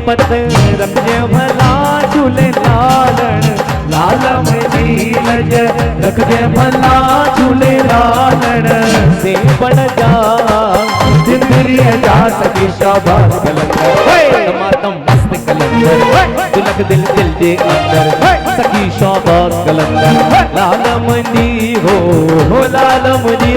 पत रखजे भला झूले लालण लालम नीलज रखजे भला झूले लालण से बन जा जिंदरी जा सकी शाबाश कलंदर मातम मस्त कलंदर दुलक दिल दिल दे अंदर सकी शाबाश कलंदर लालम नी हो लालम नी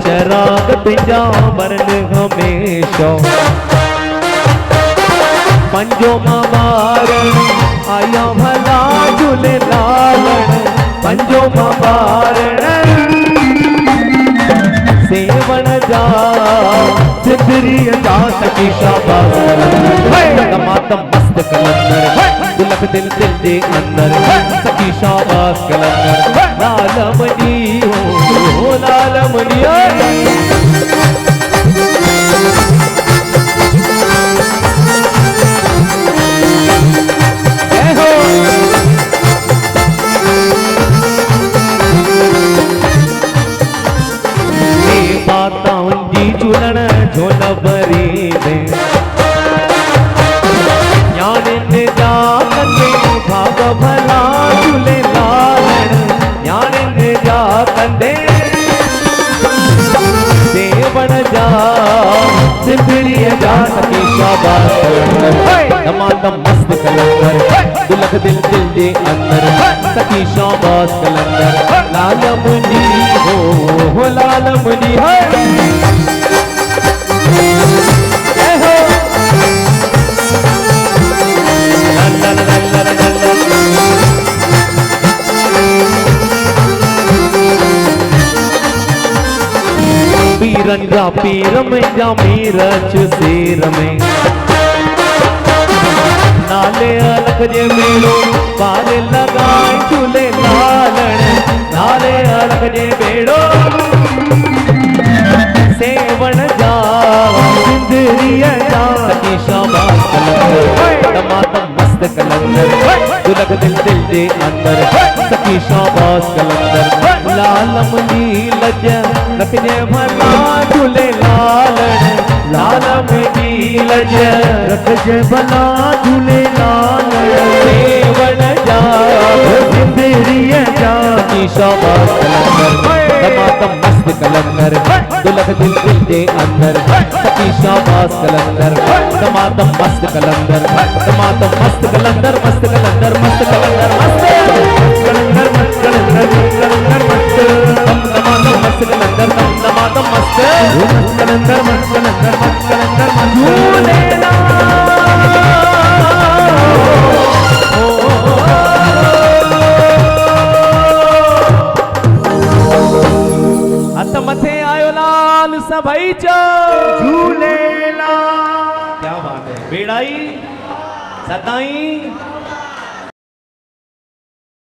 चराग पिंजा मरन हमेशा पंजो मारण आया भला झूले लालण पंजो मारण सेवन जा सिद्धरी जा सकी शाबाश मातम मस्त कलंदर दुलक दिल दिल दे अंदर सकी शाबाश कलंदर लालमनी हो लालमनी झूलण झोल भरी में ज्ञान जा कंदे भाग भला झूले लालण ज्ञान जा कंदे देवण जा सिद्धरी जा सकी शाबाश दमादम मस्त कलंदर दुलक दिल दिल दे अंदर सकी शाबाश कलंदर लालमुनी हो लालमुनी पीरन जा पीर में जा मीरच शेर में नाले अलग जे बेड़ो पार लगाए झूले लालण नाले अलग जे बेड़ो सेवन जा सिंदरिया जा सकी शाबाश कलंदर दमादम मस्त कलंदर दुलक दिल दिल दे अंदर सकी शाबाश कलंदर लालम नीलज रखजे भला झूले लालण लालम नीलज रखजे भला झूले लालण सेवन जा सिंदरिया जा सकी शाबाश कलंदर दमादम मस्त कलंदर दुलक दिल दिल दे अंदर सकी शाबाश कलंदर दमादम मस्त कलंदर दमादम मस्त कलंदर मस्त कलंदर मस्त कलंदर मस्त कलंदर मस्त कलंदर कलंदर मस्त दमादम मस्त कलंदर दमादम मस्त कलंदर मस्त कलंदर मस्त कलंदर मस्त झूलेला मथे आयो लाल सभई झूलेला क्या बात है बेड़ाई सदाई